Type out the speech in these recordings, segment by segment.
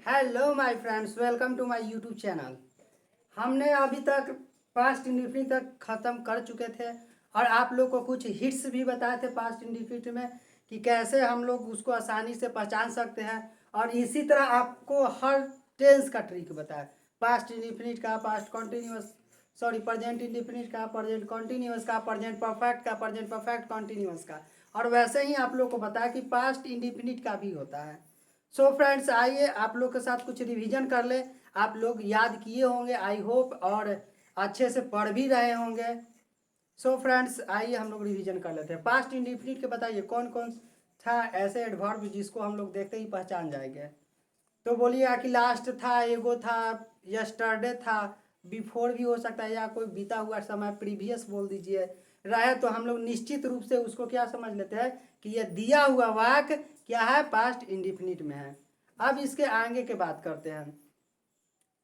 Hello my friends, welcome to my YouTube channel. हमने अभी तक पास्ट इंडिफिनिट तक ख़त्म कर चुके थे और आप लोग को कुछ हिट्स भी बताए थे पास्ट इंडिफिनिट में कि कैसे हम लोग उसको आसानी से पहचान सकते हैं। और इसी तरह आपको हर टेंस का ट्रिक बताया, पास्ट इंडिफिनिट का, past continuous sorry present indefinite का, प्रेजेंट कॉन्टिन्यूअस का, प्रेजेंट परफेक्ट का, प्रेजेंट परफेक्ट कॉन्टिन्यूअस का। और वैसे ही आप लोग को बताया कि पास्ट इंडिफिनिट का भी होता है। सो फ्रेंड्स, आइए आप लोग के साथ कुछ रिवीजन कर ले। आप लोग याद किए होंगे आई होप, और अच्छे से पढ़ भी रहे होंगे। सो फ्रेंड्स, आइए हम लोग रिवीजन कर लेते हैं। पास्ट इंडिफिनिट के बताइए कौन कौन था ऐसे एडवर्ब जिसको हम लोग देखते ही पहचान जाएंगे। तो बोलिए कि लास्ट था, एगो था, यस्टरडे था, बिफोर भी हो सकता है, या कोई बीता हुआ समय प्रीवियस बोल दीजिए। रहे तो हम लोग निश्चित रूप से उसको क्या समझ लेते हैं कि यह दिया हुआ वाक्य क्या है, पास्ट इंडिफिनिट में है। अब इसके आगे के बात करते हैं।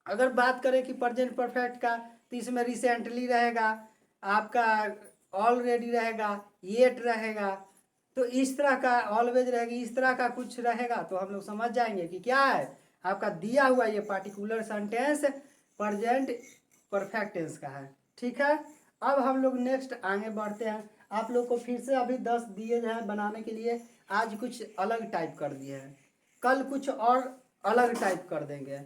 अगर बात करें कि प्रेजेंट परफेक्ट का, तो इसमें रिसेंटली रहेगा, आपका ऑलरेडी रहेगा, येट रहेगा, तो इस तरह का ऑलवेज रहेगी, इस तरह का कुछ रहेगा तो हम लोग समझ जाएंगे कि क्या है आपका दिया हुआ ये particular sentence present perfect tense का है। ठीक है, अब हम लोग नेक्स्ट आगे बढ़ते हैं। आप लोग को फिर से अभी 10 दिए हैं बनाने के लिए, आज कुछ अलग टाइप कर दिए हैं, कल कुछ और अलग टाइप कर देंगे।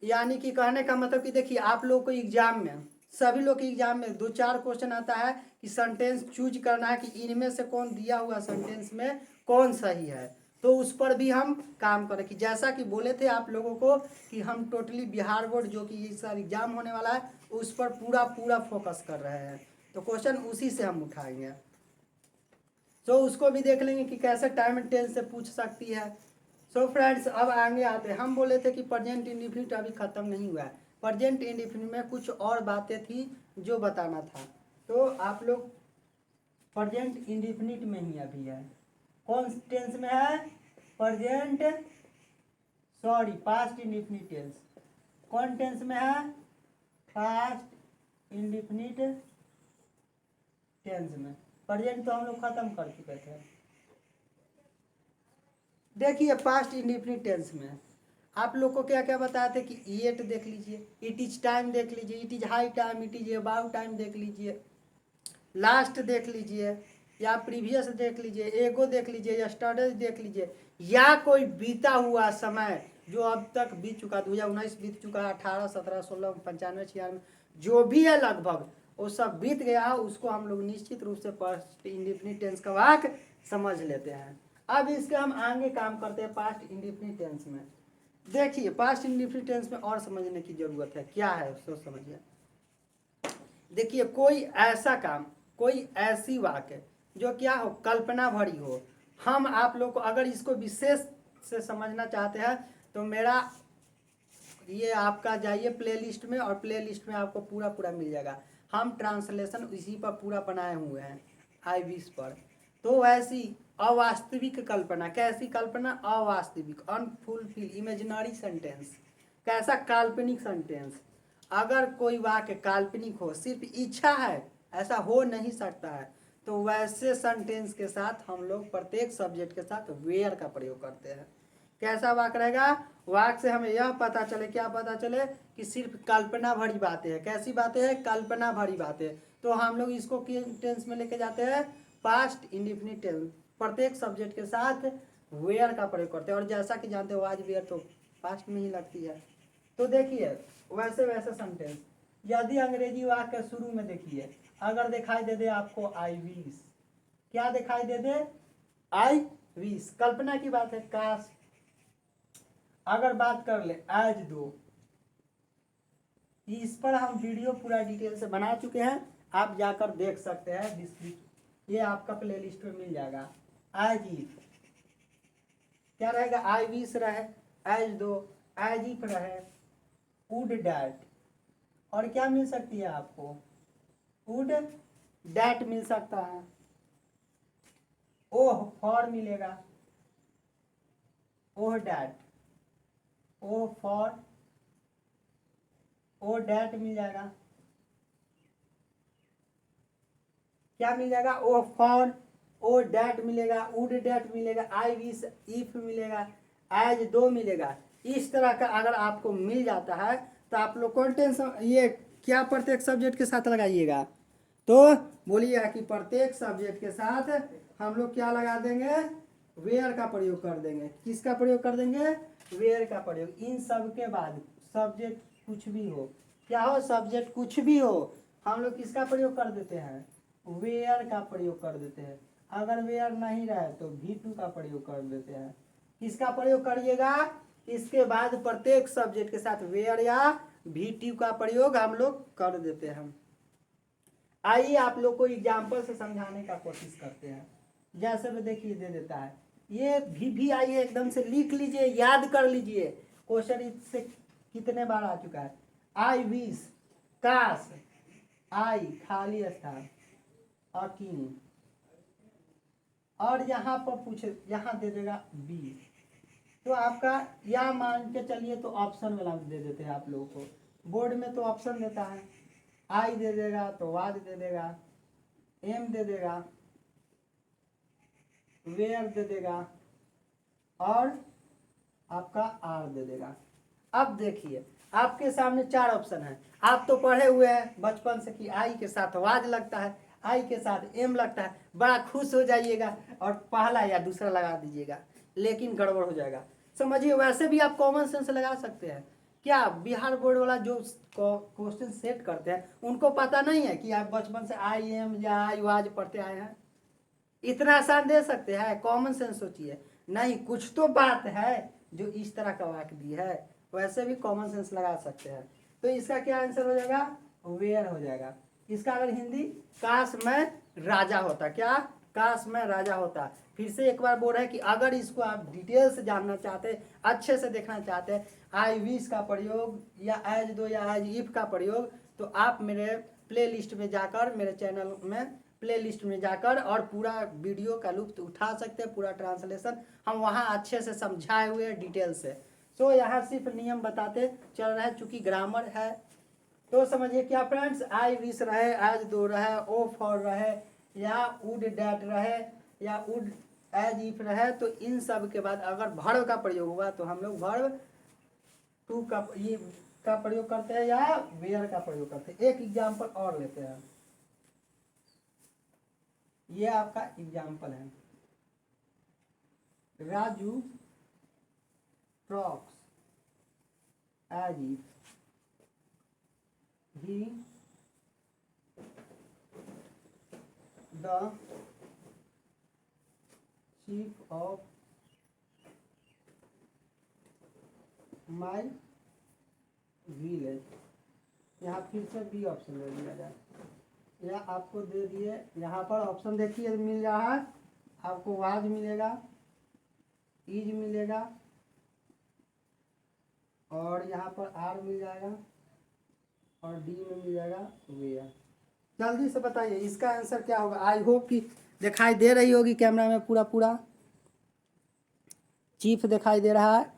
यानी कि कहने का मतलब कि देखिए, आप लोग को एग्जाम में, सभी लोग के एग्जाम में 2-4 क्वेश्चन आता है कि सेंटेंस चूज करना है कि इनमें से कौन दिया हुआ सेंटेंस में कौन सही है। तो उस पर भी हम काम करें कि जैसा कि बोले थे आप लोगों को कि हम टोटली बिहार बोर्ड जो कि ये सारा एग्जाम होने वाला है उस पर पूरा पूरा फोकस कर रहे हैं, तो क्वेश्चन उसी से हम उठाएंगे। तो उसको भी देख लेंगे कि कैसे टाइम एंड टेंस से पूछ सकती है। सो फ्रेंड्स, अब आगे आते हैं। हम बोले थे कि प्रेजेंट इंडिफिनिट अभी ख़त्म नहीं हुआ है, प्रेजेंट इंडिफिनिट में कुछ और बातें थी जो बताना था। तो आप लोग प्रेजेंट इंडिफिनिट में ही अभी है, कौन टेंस में है, present sorry past indefinite tense. कौन टेंस में है, पास्ट इंडिफिनिट टेंस में। प्रेजेंट तो हम लोग खत्म कर चुके थे। देखिए पास्ट इंडिफिनिट टेंस में आप लोग को क्या क्या बताए थे कि येट देख लीजिए, इट इज टाइम देख लीजिए, it is high time, it is about time देख लीजिए, लास्ट देख लीजिए, या प्रीवियस देख लीजिए, एगो देख लीजिए, यस्टरडे देख लीजिए, या कोई बीता हुआ समय जो अब तक बीत चुका, 2019 बीत चुका है, 18, 17, 16, 95, 96 जो भी है लगभग वो सब बीत गया, उसको हम लोग निश्चित रूप से पास्ट इंडिफिनिट टेंस का वाक्य समझ लेते हैं। अब इसके हम आगे काम करते हैं पास्ट इंडिफिनिट टेंस में। देखिए पास्ट इंडिफिनिट टेंस में और समझने की जरूरत है, क्या है उसको समझिए। देखिए कोई ऐसा काम, कोई ऐसी वाक्य जो क्या हो, कल्पना भरी हो। हम आप लोग को अगर इसको विशेष से समझना चाहते हैं तो मेरा ये आपका जाइए प्लेलिस्ट में, और प्लेलिस्ट में आपको पूरा पूरा मिल जाएगा। हम ट्रांसलेशन इसी पर पूरा बनाए हुए हैं आई20 पर। तो ऐसी अवास्तविक कल्पना, कैसी कल्पना, अवास्तविक, अनफुलफिल, इमेजिनरी सेंटेंस, कैसा काल्पनिक सेंटेंस। अगर कोई वाक्य काल्पनिक हो, सिर्फ इच्छा है, ऐसा हो नहीं सकता है, तो वैसे सेंटेंस के साथ हम लोग प्रत्येक सब्जेक्ट के साथ वेयर का प्रयोग करते हैं। कैसा वाक्य रहेगा, वाक्य से हमें यह पता चले, क्या पता चले कि सिर्फ कल्पना भरी बातें हैं। कैसी बातें हैं, कल्पना भरी बातें। तो हम लोग इसको किस टेंस में लेके जाते हैं, पास्ट इंडिफिनिट टेंस। प्रत्येक सब्जेक्ट के साथ वेयर का प्रयोग करते हैं, और जैसा कि जानते हो आज वेयर तो पास्ट में ही लगती है। तो देखिए वैसे वैसे सेंटेंस, यदि अंग्रेजी वाक्य शुरू में देखिए, अगर दिखाई दे दे आपको आई विश, क्या दिखाई दे दे, आई विश, कल्पना की बात है, काश। अगर बात कर ले एज दो, इस पर हम वीडियो पूरा डिटेल से बना चुके हैं, आप जाकर देख सकते हैं, डिस्क्रिप्शन ये आपका प्लेलिस्ट में मिल जाएगा। एज इफ क्या रहेगा, आई विश रहे, एज दो, एज इफ रहे, वुड डैट, और क्या मिल सकती है आपको, वुड डैट मिल सकता है, ओह फॉर मिलेगा, oh that, O for, O that मिल जाएगा, क्या मिल जाएगा, ओ फॉर, ओ डैट मिलेगा, वुड डैट मिलेगा, आई विश इफ मिलेगा, एज दो मिलेगा। इस तरह का अगर आपको मिल जाता है तो आप लोग कौन टेंशन, ये क्या प्रत्येक सब्जेक्ट के साथ लगाइएगा, तो बोलिएगा कि प्रत्येक सब्जेक्ट के साथ हम लोग क्या लगा देंगे, वेयर का प्रयोग कर देंगे। किसका प्रयोग कर देंगे, वेयर का प्रयोग। इन सब के बाद सब्जेक्ट कुछ भी हो, क्या हो, सब्जेक्ट कुछ भी हो, हम लोग किसका प्रयोग कर देते हैं, वेयर का प्रयोग कर देते हैं। अगर वेयर नहीं रहे तो V2 का प्रयोग कर देते हैं। किसका प्रयोग करिएगा, इसके बाद प्रत्येक सब्जेक्ट के साथ वेयर या V2 का प्रयोग हम लोग कर देते हैं। आइए आप लोग को एग्जाम्पल से समझाने का कोशिश करते हैं। जैसे भी देखिए दे देता है, ये भी आइए एकदम से लिख लीजिए, याद कर लीजिए, क्वेश्चन इससे कितने बार आ चुका है। आई विश, काश, आई खाली स्थान, अकीन, और यहाँ पर पूछे, यहाँ दे देगा बी, तो आपका या मान के चलिए तो ऑप्शन वाला दे देते हैं आप लोगों को, बोर्ड में तो ऑप्शन देता है, आई दे देगा तो वाद दे देगा, एम दे देगा, वेयर दे देगा, और आपका आर दे देगा। अब देखिए आपके सामने 4 ऑप्शन है। आप तो पढ़े हुए हैं बचपन से कि आई के साथ वाज लगता है, आई के साथ एम लगता है, बड़ा खुश हो जाइएगा और पहला या दूसरा लगा दीजिएगा, लेकिन गड़बड़ हो जाएगा। समझिए वैसे भी आप कॉमन सेंस लगा सकते हैं। क्या बिहार बोर्ड वाला जो क्वेश्चन सेट करते हैं उनको पता नहीं है कि आप बचपन से आई एम या आई वाज पढ़ते आए हैं? इतना आसान दे सकते हैं? कॉमन सेंस सोचिए, नहीं कुछ तो बात है जो इस तरह का वाक्य दी है, वैसे भी कॉमन सेंस लगा सकते हैं। तो इसका क्या आंसर हो जाएगा, वेयर हो जाएगा। इसका अगर हिंदी, काश मैं राजा होता, क्या, काश मैं राजा होता। फिर से एक बार बोल रहे हैं कि अगर इसको आप डिटेल से जानना चाहते, अच्छे से देखना चाहते, आई विश का प्रयोग या एज दो या एज इफ का प्रयोग, तो आप मेरे प्ले लिस्ट में जाकर, मेरे चैनल में प्ले लिस्ट में जाकर और पूरा वीडियो का लुत्फ उठा सकते हैं। पूरा ट्रांसलेशन हम वहाँ अच्छे से समझाए हुए हैं डिटेल से। सो यहाँ सिर्फ नियम बताते चल रहे हैं, चूंकि ग्रामर है। तो समझिए क्या फ्रेंड्स, आई विश रहे, एज दो रहे, ओ फॉर रहे, या वुड डैट रहे, या वुड एज इफ रहे, तो इन सब के बाद अगर वर्ब का प्रयोग हुआ तो हम लोग वर्ब टू का ये का प्रयोग करते हैं या वेयर का प्रयोग करते हैं। एक एग्जाम्पल और लेते हैं, ये आपका एग्जाम्पल है, Raju talks as if he the chief of my village। यहाँ फिर से बी ऑप्शन दे दिया जाए, या आपको दे दिए, यहाँ पर ऑप्शन देखिए मिल रहा है आपको, वाज मिलेगा, इज मिलेगा, और यहाँ पर आर मिल जाएगा, और डी में मिल जाएगा वेयर। जल्दी से बताइए इसका आंसर क्या होगा। आई होप कि दिखाई दे रही होगी कैमरा में, पूरा चीफ दिखाई दे रहा है,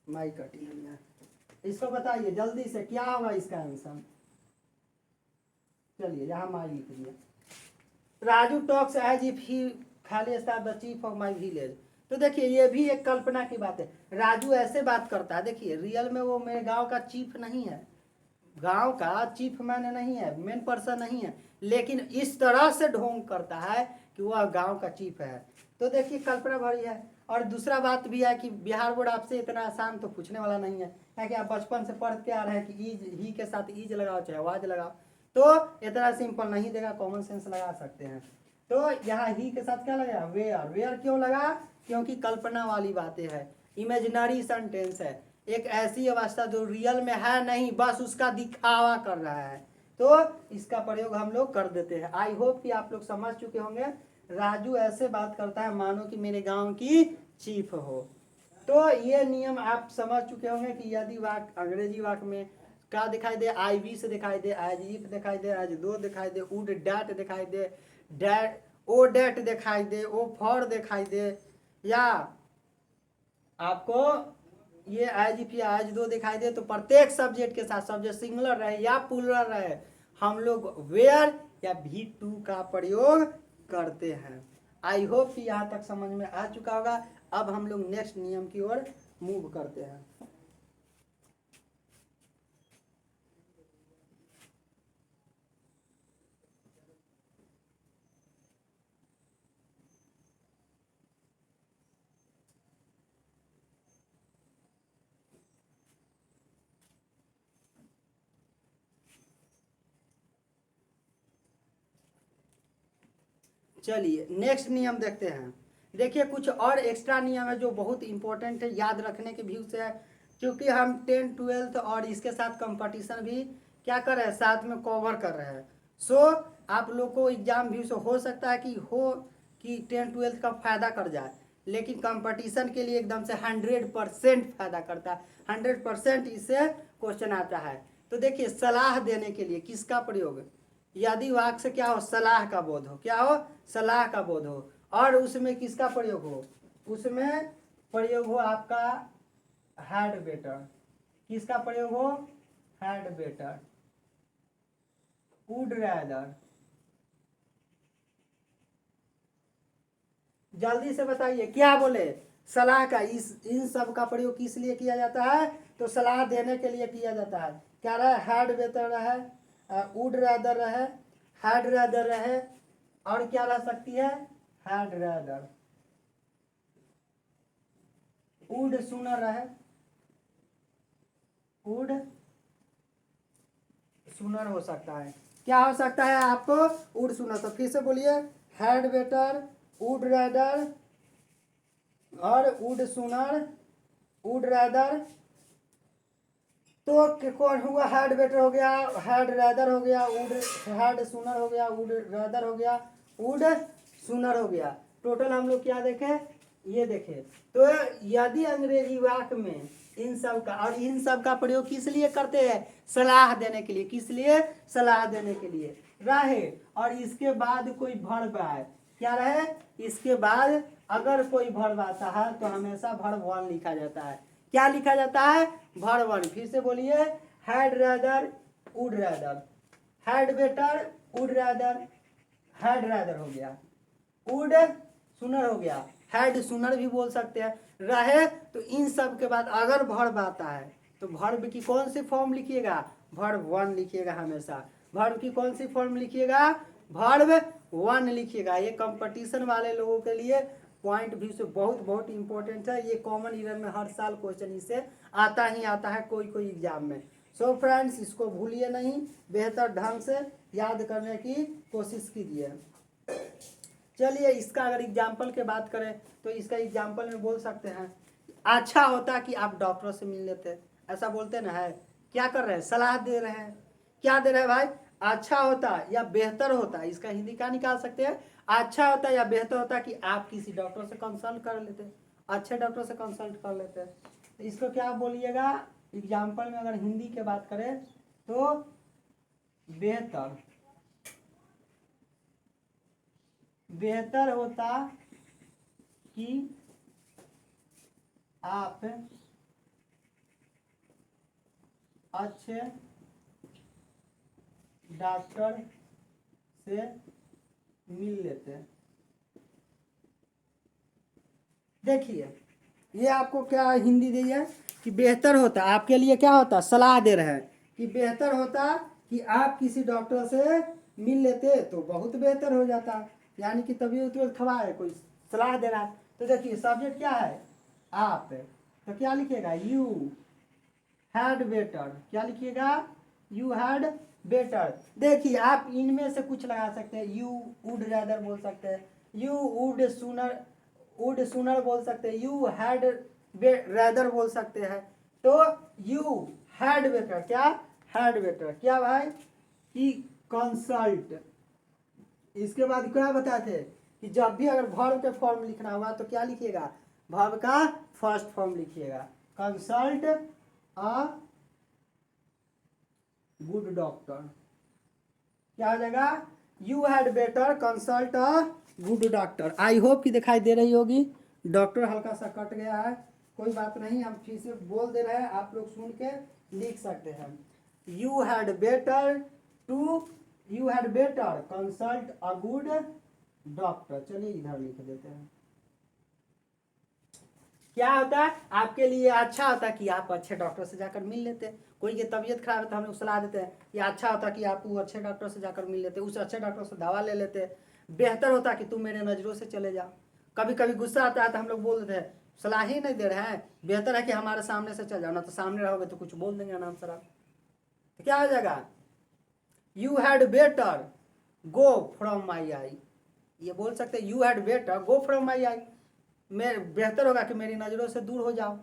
माइक कटिंग है। इसको बताइए जल्दी से क्या होगा इसका आंसर। चलिए यहाँ माई लिख दिया, Raju talks as if he खाली स्थान the chief of my village. तो देखिए ये भी एक कल्पना की बात है, राजू ऐसे बात करता है। देखिए रियल में वो मेरे गांव का चीफ नहीं है, गांव का चीफ मैंने नहीं है, मेन पर्सन नहीं है, लेकिन इस तरह से ढोंग करता है कि वह गांव का चीफ है। तो देखिए कल्पना भरी है। और दूसरा बात भी है कि बिहार बोर्ड आपसे इतना आसान तो पूछने वाला नहीं है, क्या कि आप बचपन से पढ़ते आ रहे हैं कि ईज, ही के साथ ईज लगाओ चाहे वाज लगाओ, तो इतना सिंपल नहीं देगा, कॉमन सेंस लगा सकते हैं। तो यहाँ ही के साथ क्या लगा, वेयर। वेयर क्यों लगा, क्योंकि कल्पना वाली बातें है, इमेजिनरी सेंटेंस है, एक ऐसी अवस्था जो रियल में है नहीं, बस उसका दिखावा कर रहा है, तो इसका प्रयोग हम लोग कर देते हैं। आई होप कि आप लोग समझ चुके होंगे। राजू ऐसे बात करता है मानो कि मेरे गांव की चीफ हो। तो ये नियम आप समझ चुके होंगे कि यदि वाक्य अंग्रेजी वाक्य में क्या दिखाई दे, आई वी से दिखाई दे, एज इफ दिखाई दे, एज दो दिखाई दे, वुड डैट दिखाई दे, डैट ओ डैट दिखाई दे, ओ फॉर दिखाई दे, या आपको ये एज इफ या एज दो दिखाई दे, तो प्रत्येक सब्जेक्ट के साथ, सब्जेक्ट सिंगुलर रहे या प्लूरल रहे, हम लोग वेयर या V2 का प्रयोग करते हैं। आई होप कि यहाँ तक समझ में आ चुका होगा। अब हम लोग नेक्स्ट नियम की ओर मूव करते हैं। चलिए नेक्स्ट नियम देखते हैं। देखिए कुछ और एक्स्ट्रा नियम है जो बहुत इंपॉर्टेंट है, याद रखने के व्यू से है, क्योंकि हम 10th 12th और इसके साथ कंपटीशन भी क्या कर रहे हैं, साथ में कवर कर रहे हैं। सो आप लोग को एग्जाम व्यू से हो सकता है कि 10th 12th का फायदा कर जाए, लेकिन कंपटीशन के लिए एकदम से 100% फायदा करता है। 100% इससे क्वेश्चन आता है। तो देखिए सलाह देने के लिए किसका प्रयोग, यदि वाक्य से क्या हो, सलाह का बोध हो, क्या हो, सलाह का बोध हो, और उसमें किसका प्रयोग हो, उसमें प्रयोग हो आपका हैड बेटर। किसका प्रयोग हो, हैड बेटर, वुड रैदर। जल्दी से बताइए क्या बोले, सलाह का, इस इन सब का प्रयोग किस लिए किया जाता है, तो सलाह देने के लिए किया जाता है। क्या रहा, हैड बेटर रहे, वुड रैदर रहे, हैड रैदर रहे, और क्या रह सकती है, हैड रैदर, वुड सूनर रहे, वुड सूनर हो सकता है। क्या हो सकता है आपको, वुड सूनर। तो फिर से बोलिए, हैड बेटर, वुड रैदर और वुड सूनर, वुड रैदर। तो कौन हुआ, हैड बेटर हो गया, हैड रैदर हो गया, वुड हैड सूनर हो गया, वुड रैदर हो गया, वुड सूनर हो गया। टोटल हम लोग क्या देखे, ये देखे। तो यदि अंग्रेजी वाक्य में इन सब का, और इन सब का प्रयोग किस लिए करते हैं, सलाह देने के लिए। किस लिए, सलाह देने के लिए रहे, और इसके बाद कोई वर्ब आए, क्या रहे, इसके बाद अगर कोई वर्ब आता है तो हमेशा वर्ब वन लिखा जाता है। क्या लिखा जाता है, वर्ब वन। फिर से बोलिए, had rather, would rather, had better, would rather, had rather हो गया, वुड सुनर हो गया, हैड सुनर भी बोल सकते हैं, रहे। तो इन सब के बाद अगर वर्ब आता है तो वर्ब की कौन सी फॉर्म लिखिएगा, वर्ब वन लिखिएगा हमेशा। वर्ब की कौन सी फॉर्म लिखिएगा, वर्ब वन लिखिएगा। ये कंपटीशन वाले लोगों के लिए पॉइंट व्यू से बहुत बहुत इंपॉर्टेंट है। ये कॉमन ईयर में हर साल क्वेश्चन इससे आता ही आता है कोई कोई एग्जाम में। सो फ्रेंड्स इसको भूलिए नहीं, बेहतर ढंग से याद करने की कोशिश कीजिए। चलिए इसका अगर एग्जाम्पल के बात करें तो इसका एग्जाम्पल में बोल सकते हैं, अच्छा होता कि आप डॉक्टर से मिल लेते। ऐसा बोलते ना है, क्या कर रहे हैं, सलाह दे रहे हैं। क्या दे रहे हैं भाई, अच्छा होता या बेहतर होता, इसका हिंदी क्या निकाल सकते हैं, अच्छा होता या बेहतर होता कि आप किसी डॉक्टर से कंसल्ट कर लेते, अच्छे डॉक्टर से कंसल्ट कर लेते। तो इसको क्या बोलिएगा एग्जाम्पल में, अगर हिंदी की बात करें तो बेहतर, बेहतर होता कि आप अच्छे डॉक्टर से मिल लेते। देखिए ये आपको क्या हिंदी दी है कि बेहतर होता, आपके लिए क्या होता, सलाह दे रहे हैं कि बेहतर होता कि आप किसी डॉक्टर से मिल लेते तो बहुत बेहतर हो जाता। यानी कि तबीयत खराब है, कोई सलाह दे रहा है। तो देखिए सब्जेक्ट क्या है, आप, तो क्या लिखिएगा, यू हैड बेटर। क्या लिखिएगा, यू हैड बेटर। देखिए आप इनमें से कुछ लगा सकते हैं, यू वुड रैदर बोल सकते हैं, you would sooner, would sooner बोल सकते हैं, यू हैड रैदर बोल सकते हैं। तो यू हैड बेटर, क्या हैड बेटर, क्या भाई कि कंसल्ट। इसके बाद क्या बताते कि जब भी अगर वर्ब के फॉर्म लिखना हुआ तो क्या लिखिएगा, वर्ब का फर्स्ट फॉर्म लिखिएगा, कंसल्ट अ गुड डॉक्टर। क्या हो जाएगा, you had better consult a good doctor. I hope कि दिखाई दे रही होगी, डॉक्टर हल्का सा कट गया है, कोई बात नहीं, हम फिर से बोल दे रहे हैं, आप लोग सुन के लिख सकते हैं। You had better to, you had better consult a good doctor. चलिए इधर लिख देते हैं। क्या होता है, आपके लिए अच्छा होता कि आप अच्छे डॉक्टर से जाकर मिल लेते। कोई की तबीयत खराब है तो हम लोग सलाह देते हैं कि अच्छा होता कि आप वो अच्छे डॉक्टर से जाकर मिल लेते, उस अच्छे डॉक्टर से दवा ले लेते। बेहतर होता कि तुम मेरे नज़रों से चले जाओ। कभी कभी गुस्सा आता है तो हम लोग बोल देते हैं, सलाह ही नहीं दे रहे हैं, बेहतर है कि हमारे सामने से चल जाओ, ना तो सामने रहोगे तो कुछ बोल देंगे नाम सर। तो क्या हो जाएगा, you had better go from my eye, ये बोल सकते you had better go from my eye, मैं बेहतर होगा कि मेरी नज़रों से दूर हो जाओ।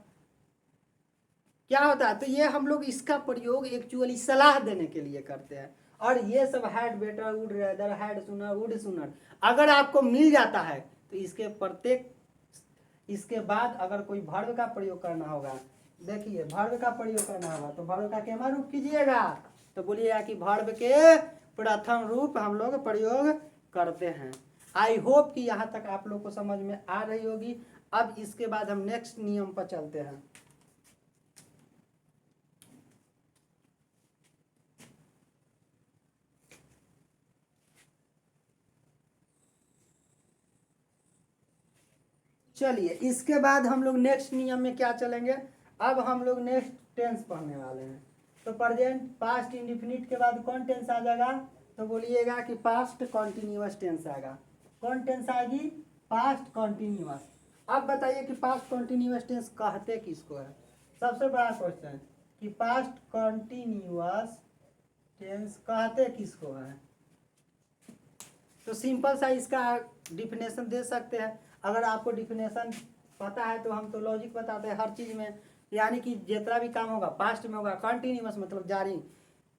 क्या होता है, तो ये हम लोग इसका प्रयोग एक्चुअली सलाह देने के लिए करते हैं। और ये सब had better would rather had सुनर वुड सुनर अगर आपको मिल जाता है तो इसके प्रत्येक, इसके बाद अगर कोई वर्ब का प्रयोग करना होगा, देखिए वर्ब का प्रयोग करना होगा तो वर्ब का क्या रूप कीजिएगा, तो बोलिएगा कि वर्ब के प्रथम रूप हम लोग प्रयोग करते हैं। आई होप कि यहाँ तक आप लोग को समझ में आ रही होगी। अब इसके बाद हम नेक्स्ट नियम पर चलते हैं। चलिए इसके बाद हम लोग नेक्स्ट नियम में क्या चलेंगे, अब हम लोग नेक्स्ट टेंस पढ़ने वाले हैं। तो प्रेजेंट पास्ट इंडिफिनिट के बाद कौन टेंस आ जाएगा, तो बोलिएगा कि पास्ट कॉन्टिन्यूअस टेंस आएगा। कौन टेंस आएगी, पास्ट कॉन्टिन्यूअस। अब बताइए कि पास्ट कॉन्टिन्यूअस टेंस कहते किसको है, सबसे बड़ा क्वेश्चन कि पास्ट कॉन्टिन्यूअस टेंस कहते किसको है। तो सिंपल सा इसका डिफिनेशन दे सकते हैं। अगर आपको डिफिनेशन पता है तो हम तो लॉजिक बताते हैं हर चीज़ में, यानी कि जितना भी काम होगा पास्ट में होगा, कंटिन्यूअस मतलब जारी।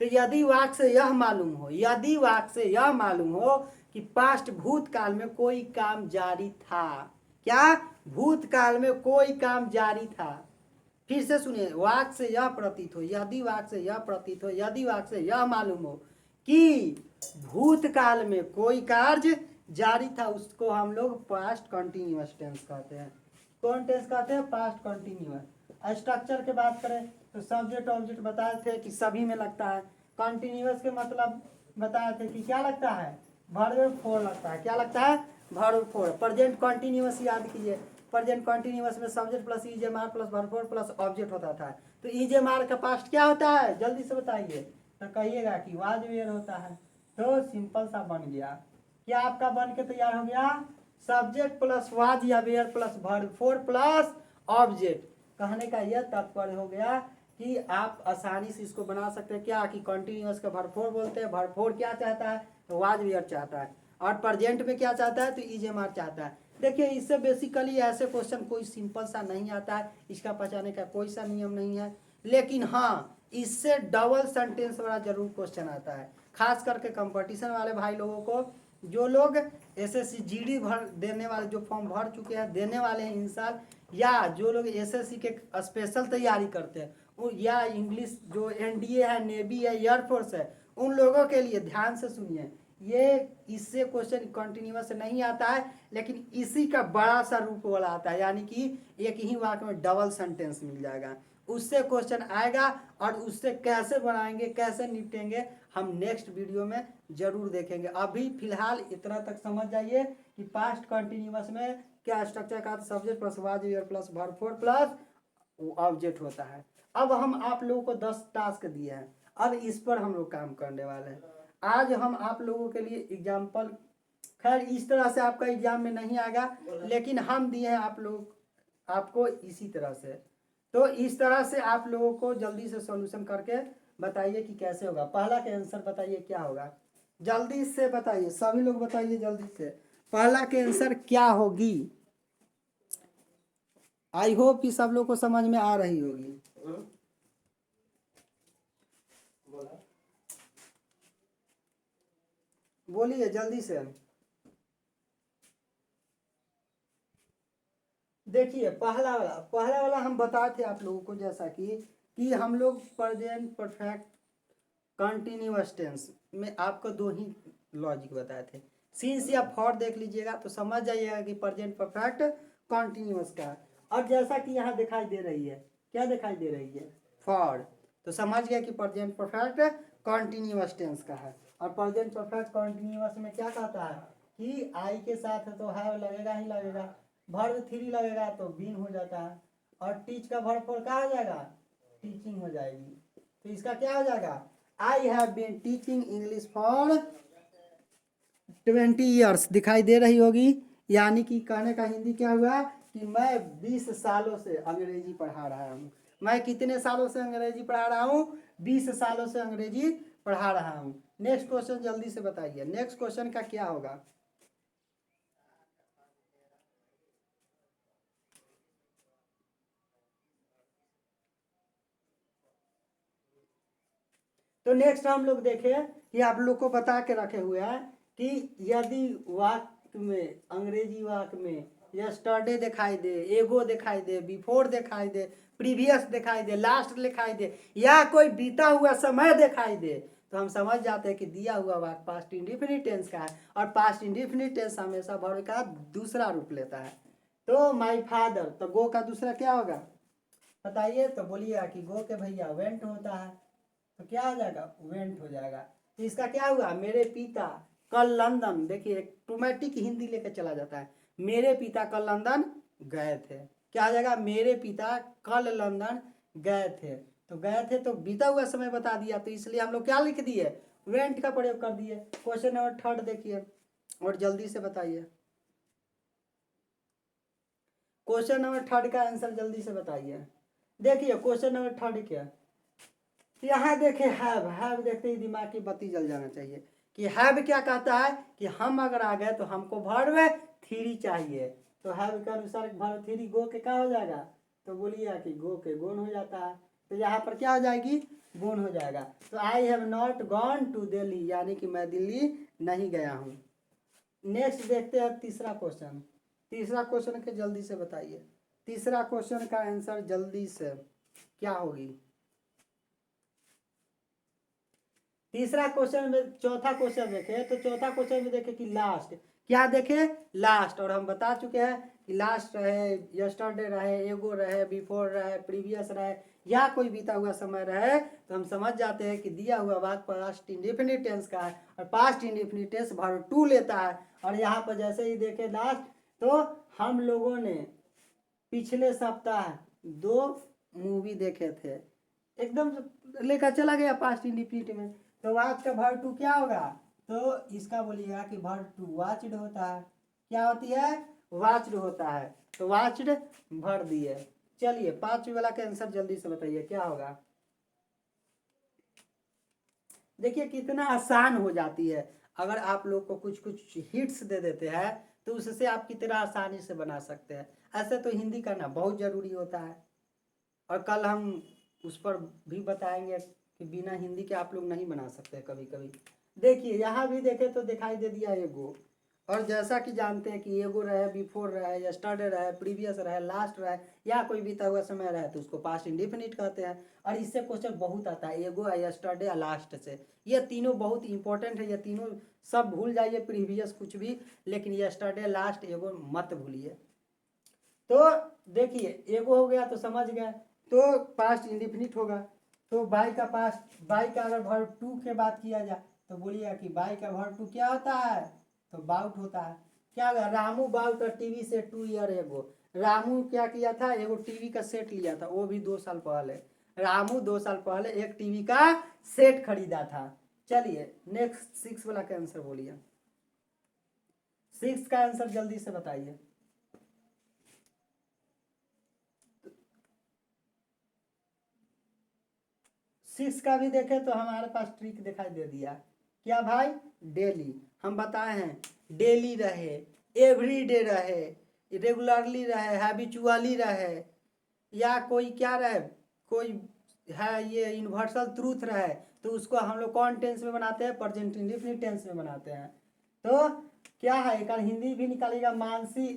तो यदि वाक्य से यह मालूम हो, यदि वाक्य से यह मालूम हो कि पास्ट भूतकाल में कोई काम जारी था, क्या भूतकाल में कोई काम जारी था, फिर से सुनिए, वाक्य से यह प्रतीत हो, यदि वाक्य से यह प्रतीत हो, यदि वाक्य से यह मालूम हो कि भूतकाल में कोई कार्य जारी था, उसको हम लोग पास्ट कंटिन्यूअस टेंस कहते हैं। कौन टेंस कहते हैं, पास्ट कंटिन्यूअस। स्ट्रक्चर की बात करें तो सब्जेक्ट ऑब्जेक्ट बताए थे कि सभी में लगता है। कंटिन्यूअस के मतलब बताए थे कि क्या लगता है, वर्ब फोर लगता है। क्या लगता है, वर्ब फोर। प्रेजेंट कंटिन्यूअस याद कीजिए, प्रेजेंट कंटिन्यूअस में subject plus is am are plus verb four plus object होता था। तो ईजेमार का पास्ट क्या होता है, जल्दी से बताइए, तो कहिएगा कि वाज वेयर होता है। तो सिंपल सा बन गया, क्या आपका बन के तैयार हो गया, सब्जेक्ट प्लस वाज या were plus verb four plus object. कहने का यह तात्पर्य हो गया कि आप आसानी से इसको बना सकते हैं क्या, कि कंटिन्यूअस का वर्ब फोर बोलते हैं, वर्ब फोर क्या चाहता है, तो वाज वेयर चाहता है, और प्रेजेंट में क्या चाहता है, तो ईजेमार चाहता है। देखिए इससे बेसिकली ऐसे क्वेश्चन कोई सिंपल सा नहीं आता है, इसका पहचाने का कोई सा नियम नहीं है, लेकिन हाँ इससे डबल सेंटेंस वाला जरूर क्वेश्चन आता है, खास करके कंपटीशन वाले भाई लोगों को, जो लोग एसएससी जीडी भर देने वाले, जो फॉर्म भर चुके हैं, देने वाले हैं इन साल, या जो लोग एसएससी के स्पेशल तैयारी करते हैं, या इंग्लिश जो एनडीए है, नेवी है, एयरफोर्स है, उन लोगों के लिए ध्यान से सुनिए, ये इससे क्वेश्चन कंटिन्यूअस नहीं आता है, लेकिन इसी का बड़ा सा रूप वाला आता है, यानी कि एक ही वाक्य में डबल सेंटेंस मिल जाएगा, उससे क्वेश्चन आएगा। और उससे कैसे बनाएंगे, कैसे निपटेंगे, हम नेक्स्ट वीडियो में जरूर देखेंगे। अभी फिलहाल इतना तक समझ जाइए कि पास्ट कंटिन्यूअस में क्या स्ट्रक्चर का, subject plus was were plus verb four plus object होता है। अब हम आप लोगों को 10 टास्क दिए हैं, अब इस पर हम लोग काम करने वाले हैं। आज हम आप लोगों के लिए एग्जाम्पल, खैर इस तरह से आपका एग्जाम में नहीं आएगा, लेकिन हम दिए हैं आप लोग आपको इसी तरह से। तो इस तरह से आप लोगों को जल्दी से सॉल्यूशन करके बताइए कि कैसे होगा। पहला के आंसर बताइए क्या होगा, जल्दी से बताइए, सभी लोग बताइए जल्दी से, पहला के आंसर क्या होगी। आई होप कि सब लोग को समझ में आ रही होगी। बोलिए जल्दी से। देखिए पहला वाला हम बताए थे आप लोगों को, जैसा कि हम लोग प्रेजेंट परफेक्ट कंटिन्यूअस टेंस में आपको दो ही लॉजिक बताए थे, सिंस या फॉर देख लीजिएगा तो समझ जाइएगा कि प्रेजेंट परफेक्ट कंटिन्यूअस का है। और जैसा कि यहाँ दिखाई दे रही है, क्या दिखाई दे रही है, फॉर, तो समझ गया कि प्रेजेंट परफेक्ट कंटिन्यूअस टेंस का है। और प्रेजेंट परफेक्ट कंटिन्यूअस में क्या कहता है कि आई के साथ है तो है लगेगा ही लगेगा, वर्ब थ्री लगेगा तो बीन हो जाता है, और टीच का वर्ब फॉर्म क्या हो जाएगा, टीचिंग हो जाएगी। तो इसका क्या हो जाएगा, I have been teaching English for 20 years दिखाई दे रही होगी। यानी कि कहने का हिंदी क्या हुआ कि मैं 20 सालों से अंग्रेजी पढ़ा रहा हूँ। मैं कितने सालों से अंग्रेजी पढ़ा रहा हूँ, 20 सालों से अंग्रेजी पढ़ा रहा हूँ। नेक्स्ट क्वेश्चन जल्दी से बताइए, नेक्स्ट क्वेश्चन का क्या होगा। तो नेक्स्ट हम लोग देखें कि आप लोग को बता के रखे हुए हैं कि यदि वाक्य में, अंग्रेजी वाक्य में यस्टरडे दिखाई दे, एगो दिखाई दे, बिफोर दिखाई दे, प्रीवियस दिखाई दे, लास्ट दिखाई दे, या कोई बीता हुआ समय दिखाई दे, तो हम समझ जाते हैं कि दिया हुआ वाक्य पास्ट इंडेफिनिट टेंस का है। और पास्ट इंडेफिनिट टेंस हमेशा वर्ब का दूसरा रूप लेता है। तो माई फादर, तो गो का दूसरा क्या होगा बताइए, तो बोलिएगा कि गो के भैया वेंट होता है, तो क्या हो जाएगा, वेंट हो जाएगा। तो इसका क्या हुआ, मेरे पिता कल लंदन, देखिए ऑटोमेटिक हिंदी लेकर चला जाता है, मेरे पिता कल लंदन गए थे। क्या हो जाएगा, मेरे पिता कल लंदन गए थे। तो गए थे तो बीता हुआ समय बता दिया, तो इसलिए हम लोग क्या लिख दिए, वेंट का प्रयोग कर दिए। क्वेश्चन नंबर 3 देखिए और जल्दी से बताइए, क्वेश्चन नंबर 3 का आंसर जल्दी से बताइए। देखिए क्वेश्चन नंबर 3 क्या, यहाँ देखे हैव देखते ही दिमाग की बत्ती जल जाना चाहिए कि हैव क्या कहता है कि हम अगर आ गए तो हमको वर्ब 3 चाहिए। तो हैव के अनुसार वर्ब 3 गो के क्या हो जाएगा, तो बोलिए कि गो के गोन हो जाता है। तो यहाँ पर क्या हो जाएगी, गोन हो जाएगा। तो I have not gone to Delhi, यानी कि मैं दिल्ली नहीं गया हूँ। नेक्स्ट देखते हैं तीसरा क्वेश्चन, तीसरा क्वेश्चन के जल्दी से बताइए, तीसरा क्वेश्चन का आंसर जल्दी से क्या होगी। तीसरा क्वेश्चन में, चौथा क्वेश्चन देखे तो चौथा क्वेश्चन में देखे कि लास्ट, क्या देखे, लास्ट। और हम बता चुके हैं कि लास्ट रहे, यस्टरडे रहे, एगो रहे, बिफोर रहे, प्रीवियस रहे, या कोई बीता हुआ समय रहे, तो हम समझ जाते हैं कि दिया हुआ वाक्य पास्ट इंडेफिनिट टेंस का है और past indefinite tense verb two लेता है। और यहाँ पर जैसे ही देखे लास्ट, तो हम लोगों ने पिछले सप्ताह 2 मूवी देखे थे, एकदम लेकर चला गया पास्ट इंडेफिनिट में। तो वाच का वर्ब टू क्या होगा, तो इसका बोलिएगा कि वर्ब टू वाच्ड होता है। क्या होती है, वाच्ड होता है। तो वाच्ड भर दिए। चलिए 5वीं वाला का आंसर जल्दी से बताइए क्या होगा। देखिए कितना आसान हो जाती है, अगर आप लोग को कुछ कुछ हिट्स दे देते हैं तो उससे आप कितना आसानी से बना सकते हैं। ऐसे तो हिंदी करना बहुत ज़रूरी होता है, और कल हम उस पर भी बताएंगे कि बिना हिंदी के आप लोग नहीं बना सकते कभी कभी। देखिए यहाँ भी देखे तो दिखाई दे दिया एगो, और जैसा कि जानते हैं कि एगो रहे, बिफोर रहे, यस्टरडे रहे, प्रीवियस रहे, लास्ट रहे, या कोई बीता हुआ समय रहे, तो उसको पास्ट इंडेफिनिट कहते हैं। और इससे क्वेश्चन बहुत आता है, एगो, यस्टरडे, लास्ट से। ये तीनों बहुत इंपॉर्टेंट है, ये तीनों सब भूल जाइए, प्रीवियस कुछ भी, लेकिन यस्टरडे, लास्ट, एगो मत भूलिए। तो देखिए एगो हो गया तो समझ गए, तो पास्ट इंडेफिनिट होगा। तो बाई का पास्ट, बाई का अगर वर्ब टू के बात किया जाए तो बोलिएगा कि बाई का वर्ब टू क्या होता है, तो बाउट होता है। क्या होगा, रामू बाउट टीवी से 2 ईयर एगो। रामू क्या किया था, एगो टीवी का सेट लिया था, वो भी 2 साल पहले। रामू 2 साल पहले एक टीवी का सेट खरीदा था। चलिए नेक्स्ट 6 वाला का आंसर बोलिए, 6 का आंसर जल्दी से बताइए। 6 का भी देखें तो हमारे पास ट्रिक दिखाई दे दिया, क्या भाई, डेली। हम बताए हैं डेली रहे, एवरी डे रहे, रेगुलरली रहे, हैबिचुअली रहे, या कोई क्या रहे, कोई है ये यूनिवर्सल ट्रूथ रहे, तो उसको हम लोग कौन टेंस में बनाते हैं, प्रेजेंट इंडेफिनिट टेंस में बनाते हैं। तो क्या है, एक हिंदी भी निकालिएगा, Mansi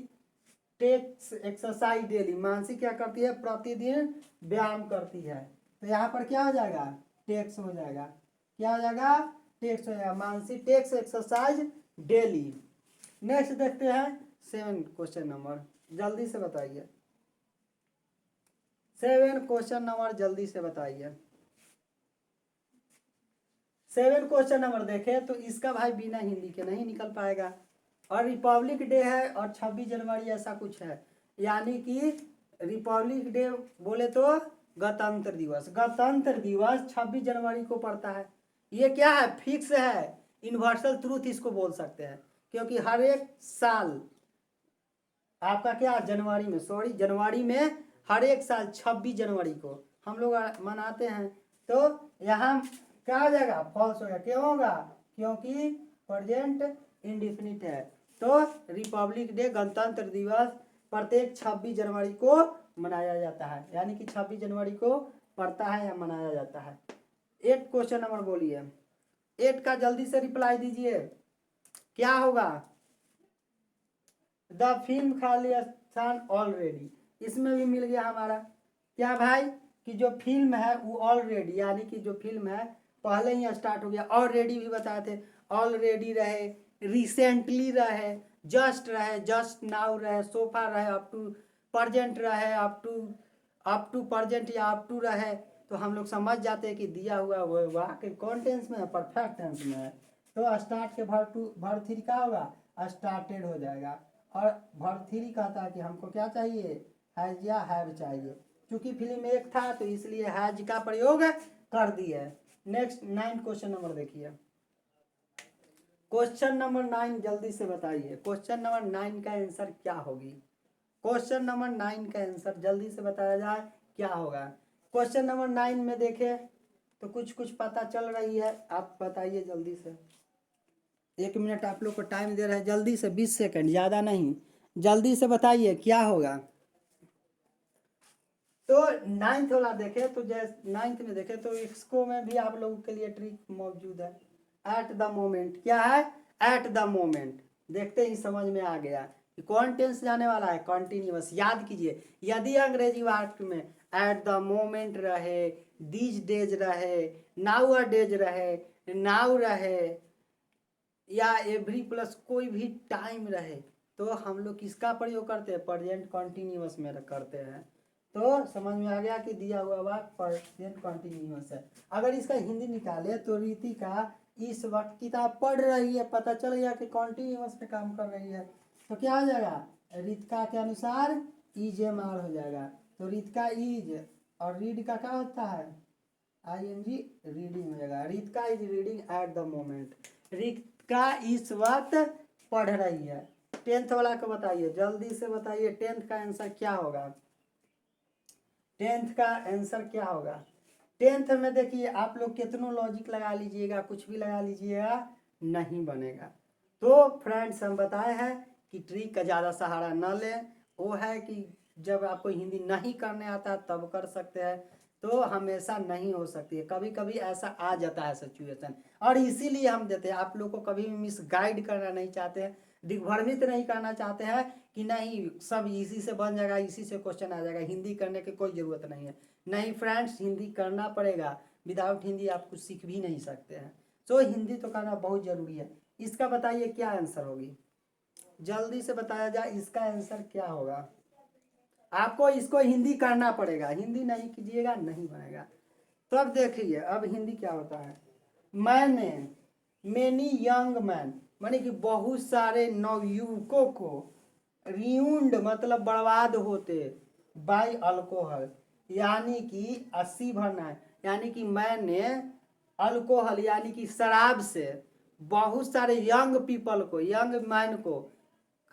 takes exercise daily. Mansi क्या करती है, प्रतिदिन व्यायाम करती है। तो यहाँ पर क्या हो जाएगा, टेक्स हो जाएगा। क्या हो जाएगा, टेक्स हो जाएगा, Mansi takes exercise daily. Next देखते हैं 7 क्वेश्चन नंबर, जल्दी से बताइए, 7 क्वेश्चन नंबर जल्दी से बताइए। 7 क्वेश्चन नंबर देखे तो इसका भाई बिना हिंदी के नहीं निकल पाएगा। और रिपब्लिक डे है और 26 जनवरी ऐसा कुछ है, यानी कि रिपब्लिक डे बोले तो गणतंत्र दिवस। गणतंत्र दिवस 26 जनवरी को पड़ता है। ये क्या है, फिक्स है, यूनिवर्सल ट्रूथ इसको बोल सकते हैं, क्योंकि हर एक साल आपका क्या जनवरी में हर एक साल 26 जनवरी को हम लोग मनाते हैं। तो यहाँ क्या हो जाएगा, फॉल्स होगा। क्यों होगा, क्योंकि प्रेजेंट इंडेफिनिट है। तो रिपब्लिक डे गणतंत्र दिवस प्रत्येक 26 जनवरी को मनाया जाता है, यानी कि 26 जनवरी को पड़ता है या मनाया जाता है। 8 क्वेश्चन नंबर बोलिए, 8 का जल्दी से रिप्लाई दीजिए, क्या होगा। द फिल्म खालिस्तान ऑलरेडी, इसमें भी मिल गया हमारा क्या भाई, कि जो फिल्म है वो ऑलरेडी, यानी कि जो फिल्म है पहले ही स्टार्ट हो गया। ऑलरेडी भी बताए थे, ऑलरेडी रहे, रिसेंटली रहे, जस्ट रहे, जस्ट नाउ रहे, सोफा रहे, अप टू प्रजेंट रहे, अप टू प्रजेंट या अप टू रहे। तो हम लोग समझ जाते हैं कि दिया हुआ वो वाक्य कौन टेंस में है, परफेक्ट टेंस में है। तो स्टार्ट के वर्ब थ्री क्या होगा, स्टार्टेड हो जाएगा। और वर्ब थ्री कहता है कि हमको क्या चाहिए, हैज या हैव चाहिए। चूंकि फिल्म एक था तो इसलिए हैज का प्रयोग कर दिया है। नेक्स्ट 9 क्वेश्चन नंबर देखिए, क्वेश्चन नंबर 9 जल्दी से बताइए, क्वेश्चन नंबर 9 का आंसर क्या होगी। क्वेश्चन नंबर 9 का आंसर जल्दी से बताया जाए क्या होगा। क्वेश्चन नंबर 9 में देखे तो कुछ कुछ पता चल रही है, आप बताइए जल्दी से। 1 मिनट आप लोग को टाइम दे रहा है, जल्दी से 20 सेकंड, ज़्यादा नहीं, जल्दी से बताइए क्या होगा। तो 9th वाला देखे तो जैसे 9th में देखे तो इसको में भी आप लोगों के लिए ट्रिक मौजूद है। एट द मोमेंट क्या है, एट द मोमेंट देखते ही समझ में आ गया कि कौन टेंस जाने वाला है, कॉन्टिन्यूअस। याद कीजिए, यदि अंग्रेजी वाक्य में एट द मोमेंट रहे, दीज डेज रहे, नाउ अ डेज रहे, नाउ रहे, या एवरी प्लस कोई भी टाइम रहे, तो हम लोग किसका प्रयोग करते हैं, प्रेजेंट कॉन्टिन्यूअस में करते हैं। तो समझ में आ गया कि दिया हुआ वाक्य प्रेजेंट कॉन्टिन्यूअस है। अगर इसका हिंदी निकाले तो रितिका इस वक्त किताब पढ़ रही है, पता चल गया कि कॉन्टिन्यूअस पे काम कर रही है। तो क्या हो जाएगा, रितिका के अनुसार इज एम आर हो जाएगा। तो रितिका इज और रीड का क्या होता है, ING, रीडिंग हो जाएगा। Ritika is reading at the moment, Ritika इस वक्त पढ़ रही है। 10th वाला को बताइए, जल्दी से बताइए 10th का आंसर क्या होगा। 10th का आंसर क्या होगा। 10th में देखिए आप लोग कितनों लॉजिक लगा लीजिएगा, कुछ भी लगा लीजिएगा, नहीं बनेगा। तो फ्रेंड्स हम बताए हैं कि ट्रिक का ज़्यादा सहारा न लें। वो है कि जब आपको हिंदी नहीं करने आता तब कर सकते हैं, तो हमेशा नहीं हो सकती है, कभी कभी ऐसा आ जाता है सिचुएशन, और इसीलिए हम देते हैं। आप लोग को कभी भी मिसगाइड करना नहीं चाहते हैं, दिग्भ्रमित नहीं करना चाहते हैं कि नहीं सब इसी से बन जाएगा, इसी से क्वेश्चन आ जाएगा, हिंदी करने की कोई ज़रूरत नहीं है। नहीं फ्रेंड्स, हिंदी करना पड़ेगा, विदाउट हिंदी आप कुछ सीख भी नहीं सकते हैं। तो हिंदी तो करना बहुत ज़रूरी है। इसका बताइए क्या आंसर होगी, जल्दी से बताया जाए इसका आंसर क्या होगा। आपको इसको हिंदी करना पड़ेगा, हिंदी नहीं कीजिएगा नहीं बनेगा। तो अब देखिए अब हिंदी क्या होता है। मैंने, मेनी यंग मैन माने कि बहुत सारे नवयुवकों को, रियून्ड मतलब बर्बाद होते, बाय अल्कोहल यानी कि 80 भरना है, यानी कि मैंने अल्कोहल यानी कि शराब से बहुत सारे यंग पीपल को, यंग मैन को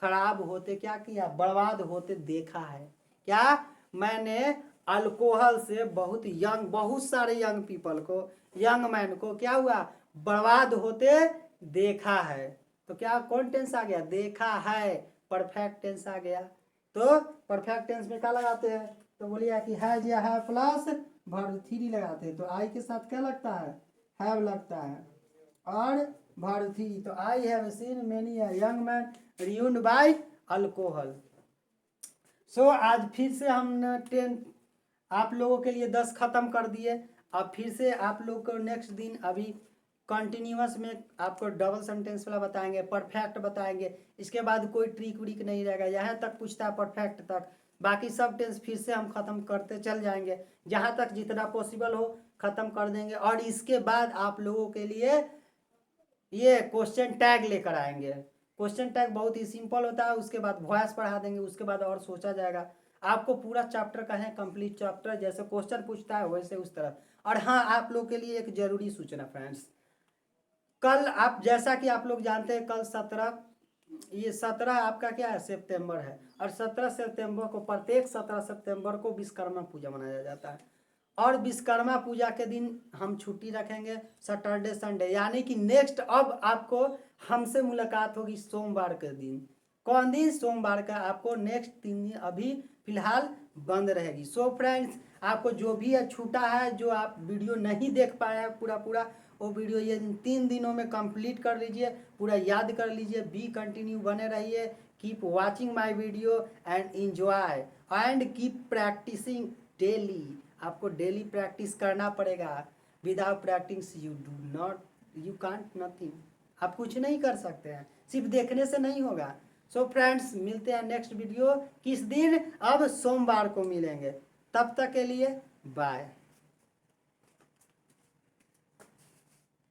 खराब होते क्या किया, बर्बाद होते देखा है। क्या, मैंने अल्कोहल से बहुत सारे यंग पीपल को, यंग मैन को क्या हुआ, बर्बाद होते देखा है। तो क्या कौन टेंस आ गया, देखा है, परफेक्ट टेंस आ गया। तो परफेक्ट टेंस में क्या लगाते हैं, तो बोलिए कि हैज या है प्लस वर्ब थ्री लगाते हैं। तो आई के साथ क्या लगता है, हैव लगता है, और वर्ब थ्री। तो I have seen many a young man ruined by alcohol. So आज फिर से हमने 10 आप लोगों के लिए 10 खत्म कर दिए। अब फिर से आप लोग को नेक्स्ट दिन अभी कंटिन्यूअस में आपको डबल सेंटेंस वाला बताएंगे, परफेक्ट बताएंगे। इसके बाद कोई ट्रिक व्रिक नहीं रहेगा, यहाँ तक पूछता है परफेक्ट तक, बाकी सब टेंस फिर से हम खत्म करते चल जाएंगे, जहाँ तक जितना पॉसिबल हो खत्म कर देंगे। और इसके बाद आप लोगों के लिए ये क्वेश्चन टैग लेकर आएंगे, क्वेश्चन टैग बहुत ही सिंपल होता है, उसके बाद वॉइस पढ़ा देंगे, उसके बाद और सोचा जाएगा। आपको पूरा चैप्टर का है, कंप्लीट चैप्टर, जैसे क्वेश्चन पूछता है वैसे उस तरह। और हाँ, आप लोग के लिए एक जरूरी सूचना फ्रेंड्स, कल आप जैसा कि आप लोग जानते हैं कल 17 आपका क्या है, सितंबर है। और 17 सितंबर को, प्रत्येक 17 सितंबर को विश्वकर्मा पूजा मनाया जाता है। और विश्वकर्मा पूजा के दिन हम छुट्टी रखेंगे, सैटरडे संडे, यानी कि नेक्स्ट अब आपको हमसे मुलाकात होगी सोमवार के दिन। कौन दिन? सोमवार का। आपको नेक्स्ट 3 दिन अभी फिलहाल बंद रहेगी। सो फ्रेंड्स, आपको जो भी छूटा है, जो आप वीडियो नहीं देख पाए हैं पूरा वो वीडियो ये 3 दिनों में कंप्लीट कर लीजिए, पूरा याद कर लीजिए। बी कंटिन्यू बने रहिए, keep watching my video and enjoy and keep practising daily. आपको डेली प्रैक्टिस करना पड़ेगा। Without practice you can't nothing. आप कुछ नहीं कर सकते हैं, सिर्फ देखने से नहीं होगा। सो फ्रेंड्स, मिलते हैं नेक्स्ट वीडियो किस दिन? अब सोमवार को मिलेंगे। तब तक के लिए बाय।